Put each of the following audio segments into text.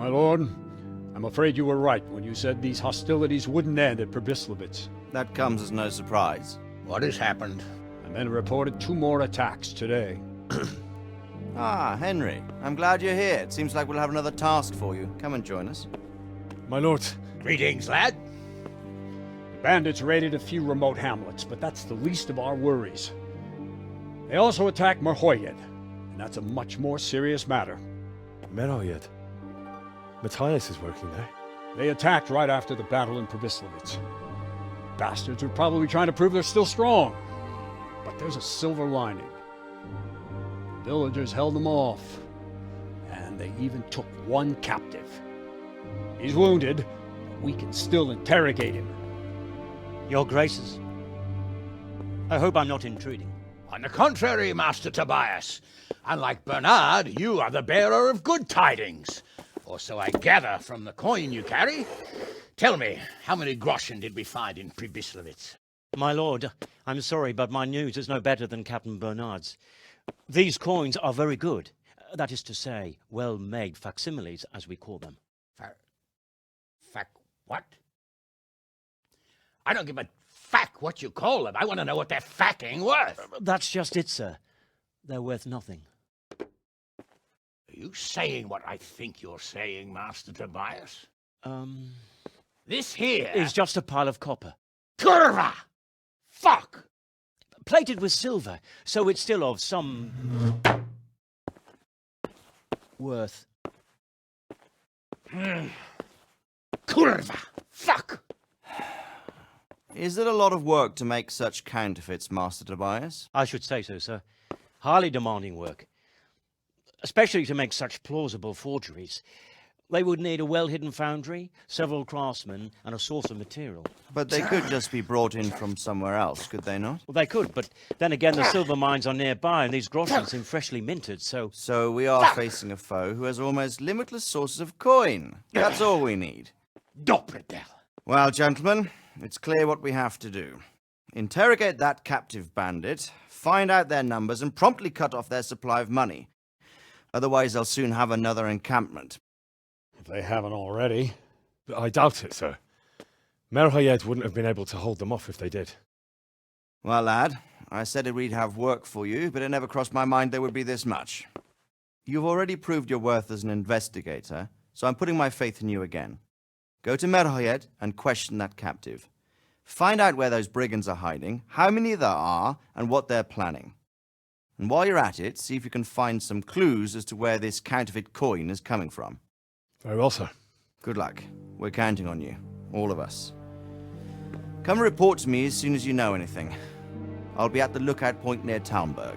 My lord, I'm afraid you were right when you said these hostilities wouldn't end at Pribyslavitz. That comes as no surprise. What has happened? The men reported 2 more attacks today. Ah, Henry. I'm glad you're here. It seems like we'll have another task for you. Come and join us. My lord. Greetings, lad. The bandits raided a few remote hamlets, but that's the least of our worries. They also attacked Merhoyed, and that's a much more serious matter. Merhoyed. Matthias is working there. They attacked right after the battle in Pribyslavitz. Bastards were probably trying to prove they're still strong. But there's a silver lining. The villagers held them off, and they even took 1 captive. He's wounded, but we can still interrogate him. Your Graces, I hope I'm not intruding. On the contrary, Master Tobias. Unlike Bernard, you are the bearer of good tidings. Or so I gather from the coin you carry. Tell me, how many groschen did we find in Pribyslavitz? My lord, I'm sorry, but my news is no better than Captain Bernard's. These coins are very good. That is to say, well-made facsimiles, as we call them. What? I don't give a what you call them. I want to know what they're facking worth. That's just it, sir. They're worth nothing. Are you saying what I think you're saying, Master Tobias? This here is just a pile of copper. Kurva! Fuck! Plated with silver, so it's still of some worth. Kurva! Fuck! Is it a lot of work to make such counterfeits, Master Tobias? I should say so, sir. Highly demanding work. Especially to make such plausible forgeries. They would need a well-hidden foundry, several craftsmen, and a source of material. But they could just be brought in from somewhere else, could they not? Well, they could, but then again, the silver mines are nearby, and these groschen seem freshly minted, so... So we are facing a foe who has almost limitless sources of coin. That's all we need. Doppelgänger. Well, gentlemen, it's clear what we have to do. Interrogate that captive bandit, find out their numbers, and promptly cut off their supply of money. Otherwise, they'll soon have another encampment. If they haven't already. I doubt it, sir. Merhoyed wouldn't have been able to hold them off if they did. Well, lad, I said we'd have work for you, but it never crossed my mind there would be this much. You've already proved your worth as an investigator, so I'm putting my faith in you again. Go to Merhoyed and question that captive. Find out where those brigands are hiding, how many there are, and what they're planning. And while you're at it, see if you can find some clues as to where this counterfeit coin is coming from. Very well, sir. Good luck. We're counting on you. All of us. Come report to me as soon as you know anything. I'll be at the lookout point near Talmberg.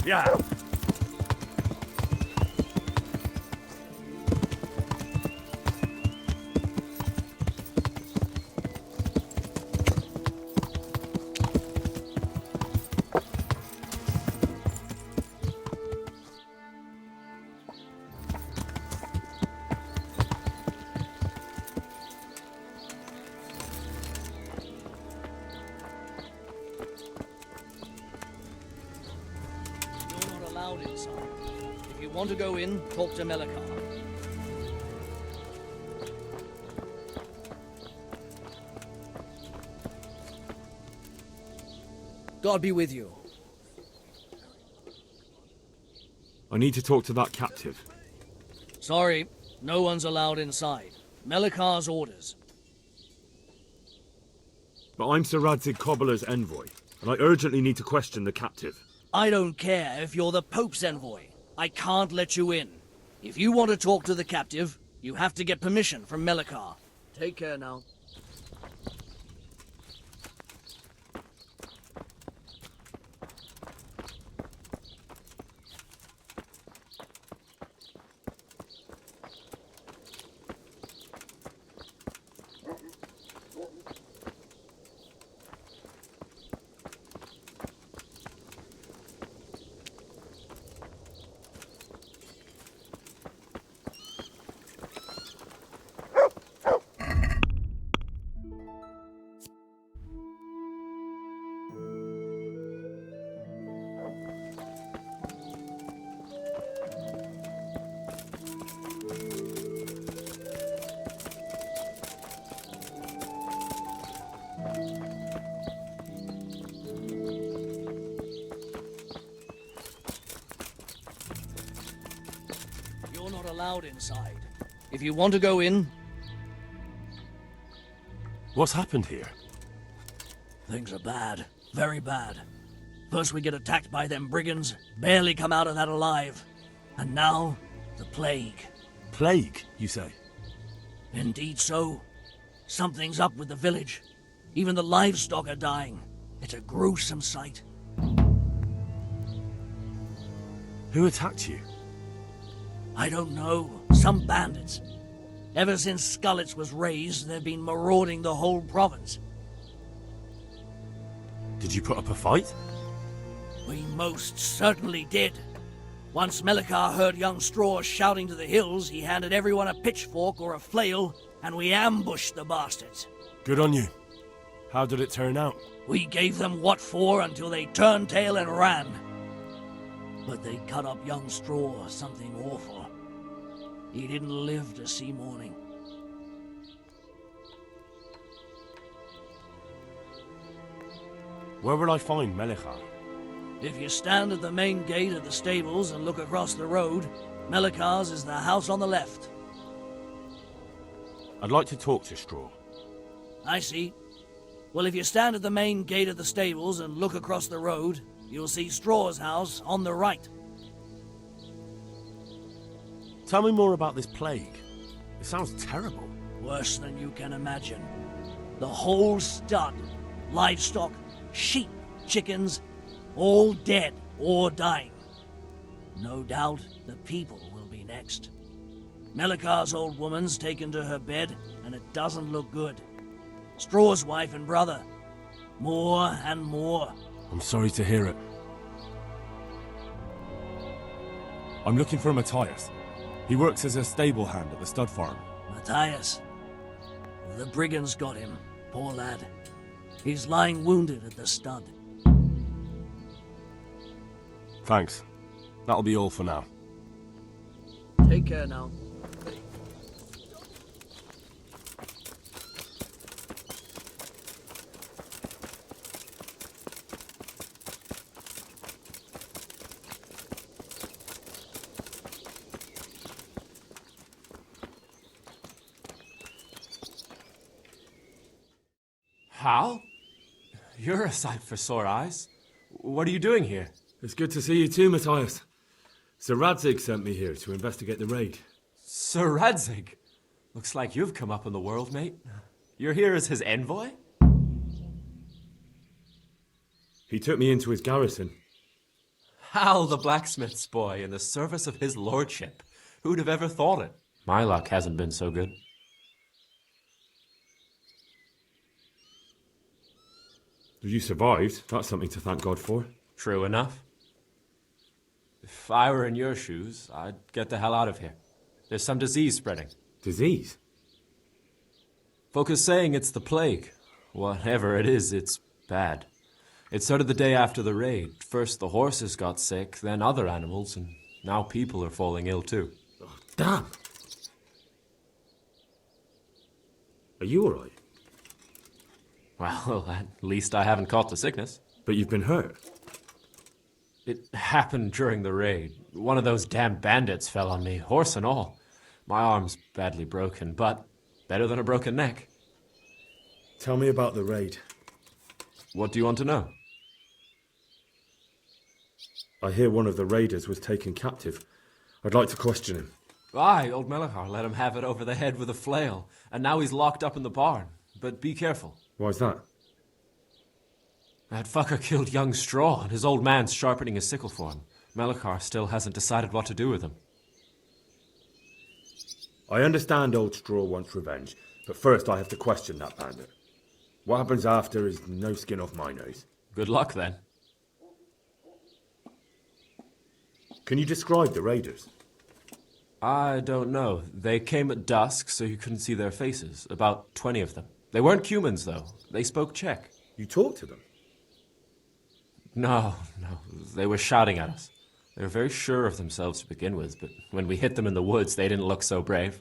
Yeah. Inside. If you want to go in, talk to Melikar. God be with you. I need to talk to that captive. Sorry, no one's allowed inside. Melikar's orders. But I'm Sir Radzig Cobbler's envoy, and I urgently need to question the captive. I don't care if you're the Pope's envoy. I can't let you in. If you want to talk to the captive, you have to get permission from Melikar. Take care now. You're not allowed inside. If you want to go in, What's happened here? things are bad. Very bad. First we get attacked by them brigands, barely come out of that alive. And now, the plague. Plague, you say? Indeed so. Something's up with the village. Even the livestock are dying. It's a gruesome sight. Who attacked you? I don't know. Some bandits. Ever since Skullets was raised, they've been marauding the whole province. Did you put up a fight? We most certainly did. Once Melikar heard young Straw shouting to the hills, he handed everyone a pitchfork or a flail, and we ambushed the bastards. Good on you. How did it turn out? We gave them what for until they turned tail and ran. But they cut up young Straw something awful. He didn't live to see morning. Where will I find Melikar? If you stand at the main gate of the stables and look across the road, Melikar's is the house on the left. I'd like to talk to Straw. I see. Well, if you stand at the main gate of the stables and look across the road, you'll see Straw's house on the right. Tell me more about this plague. It sounds terrible. Worse than you can imagine. The whole stud, livestock, sheep, chickens, all dead or dying. No doubt the people will be next. Melikar's old woman's taken to her bed, and it doesn't look good. Straw's wife and brother. More and more. I'm sorry to hear it. I'm looking for Matthias. He works as a stable hand at the stud farm. Matthias. The brigands got him. Poor lad. He's lying wounded at the stud. Thanks. That'll be all for now. Take care now. Hal? You're a sight for sore eyes. What are you doing here? It's good to see you too, Matthias. Sir Radzig sent me here to investigate the raid. Sir Radzig? Looks like you've come up in the world, mate. You're here as his envoy? He took me into his garrison. Hal, the blacksmith's boy, in the service of his lordship. Who'd have ever thought it? My luck hasn't been so good. You survived. That's something to thank God for. True enough. If I were in your shoes, I'd get the hell out of here. There's some disease spreading. Disease? Folk are saying it's the plague. Whatever it is, it's bad. It started the day after the raid. First the horses got sick, then other animals, and now people are falling ill too. Oh, damn! Are you alright? Well, at least I haven't caught the sickness. But you've been hurt. It happened during the raid. One of those damn bandits fell on me, horse and all. My arm's badly broken, but better than a broken neck. Tell me about the raid. What do you want to know? I hear one of the raiders was taken captive. I'd like to question him. Aye, old Melachar let him have it over the head with a flail, and now he's locked up in the barn. But be careful. Why's that? That fucker killed young Straw, and his old man's sharpening his sickle for him. Melachar still hasn't decided what to do with him. I understand Old Straw wants revenge, but first I have to question that bandit. What happens after is no skin off my nose. Good luck, then. Can you describe the raiders? I don't know. They came at dusk, so you couldn't see their faces. About 20 of them. They weren't humans, though. They spoke Czech. You talked to them? No. They were shouting at us. They were very sure of themselves to begin with, but when we hit them in the woods, they didn't look so brave.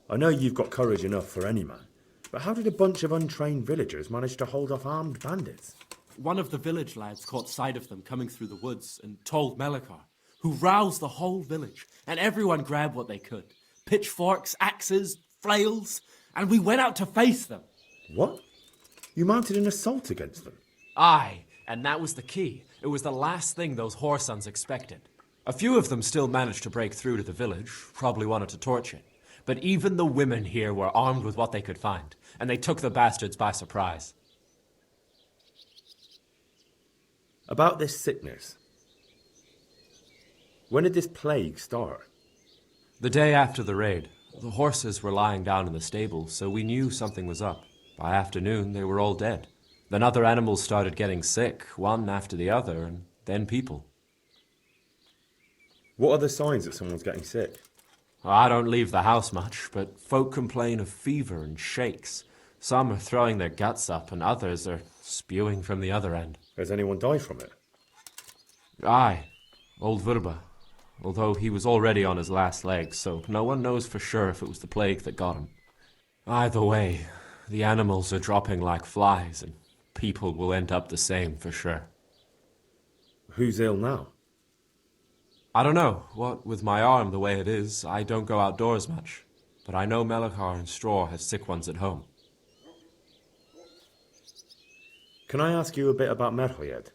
I know you've got courage enough for any man, but how did a bunch of untrained villagers manage to hold off armed bandits? One of the village lads caught sight of them coming through the woods and told Melachar, who roused the whole village, and everyone grabbed what they could. Pitchforks, axes, flails, and we went out to face them. What? You mounted an assault against them? Aye, and that was the key. It was the last thing those whoresons expected. A few of them still managed to break through to the village, probably wanted to torch it. But even the women here were armed with what they could find, and they took the bastards by surprise. About this sickness. When did this plague start? The day after the raid. The horses were lying down in the stable, so we knew something was up. By afternoon, they were all dead. Then other animals started getting sick, one after the other, and then people. What are the signs that someone's getting sick? I don't leave the house much, but folk complain of fever and shakes. Some are throwing their guts up, and others are spewing from the other end. Has anyone died from it? Aye, old Verba. Although he was already on his last legs, so no one knows for sure if it was the plague that got him. Either way, the animals are dropping like flies, and people will end up the same for sure. Who's ill now? I don't know. What with my arm the way it is, I don't go outdoors much. But I know Melachar and Straw have sick ones at home. Can I ask you a bit about Merhoyed?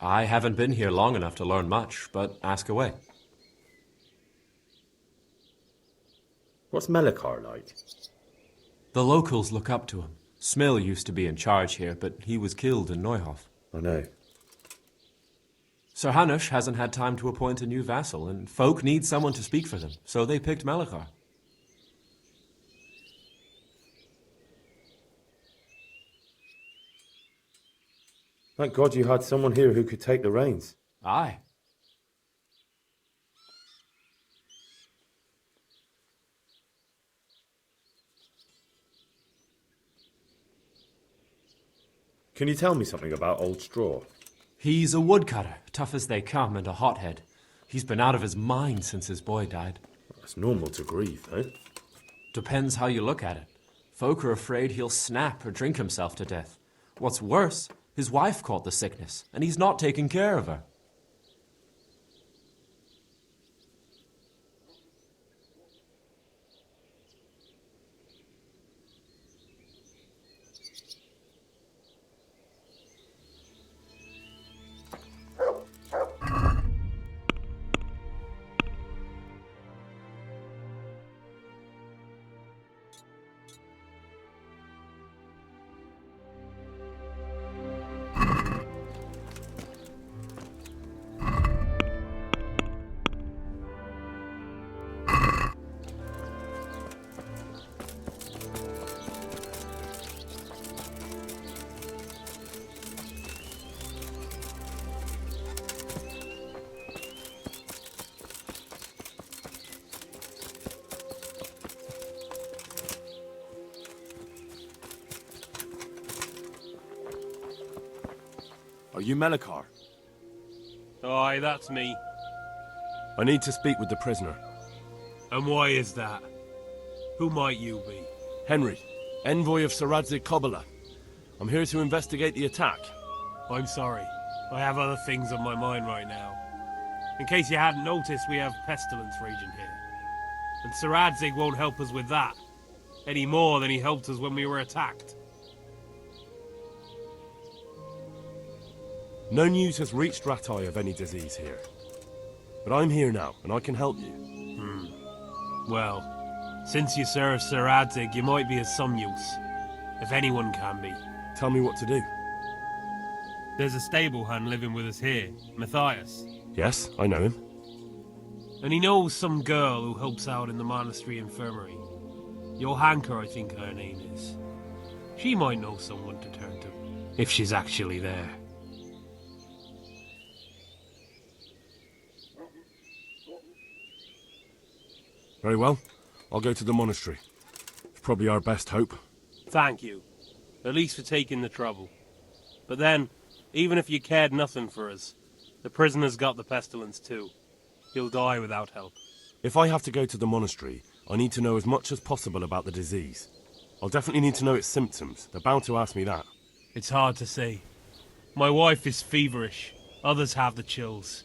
I haven't been here long enough to learn much, but ask away. What's Melachar like? The locals look up to him. Smill used to be in charge here, but he was killed in Neuhof. I know. Sir Hanush hasn't had time to appoint a new vassal, and folk need someone to speak for them, so they picked Melachar. Thank God you had someone here who could take the reins. Aye. Can you tell me something about Old Straw? He's a woodcutter, tough as they come, and a hothead. He's been out of his mind since his boy died. It's normal to grieve, eh? Depends how you look at it. Folk are afraid he'll snap or drink himself to death. What's worse, his wife caught the sickness, and he's not taking care of her. Are you Melachar? Aye, that's me. I need to speak with the prisoner. And why is that? Who might you be? Henry, envoy of Sir Radzig Kobyla. I'm here to investigate the attack. I'm sorry. I have other things on my mind right now. In case you hadn't noticed, we have pestilence raging here. And Sir Adzig won't help us with that, any more than he helped us when we were attacked. No news has reached Rattay of any disease here. But I'm here now, and I can help you. Well, since you serve Sir Adzig, you might be of some use. If anyone can be. Tell me what to do. There's a stable hand living with us here, Matthias. Yes, I know him. And he knows some girl who helps out in the monastery infirmary. Johanka, I think her name is. She might know someone to turn to, if she's actually there. Very well. I'll go to the monastery. It's probably our best hope. Thank you. At least for taking the trouble. But then, even if you cared nothing for us, the prisoner's got the pestilence too. He'll die without help. If I have to go to the monastery, I need to know as much as possible about the disease. I'll definitely need to know its symptoms. They're bound to ask me that. It's hard to say. My wife is feverish. Others have the chills.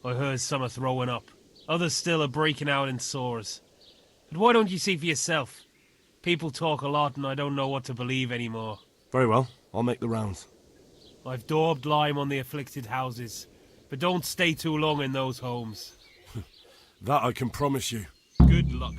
I heard some are throwing up. Others still are breaking out in sores. But why don't you see for yourself? People talk a lot and I don't know what to believe anymore. Very well. I'll make the rounds. I've daubed lime on the afflicted houses, but don't stay too long in those homes. That I can promise you. Good luck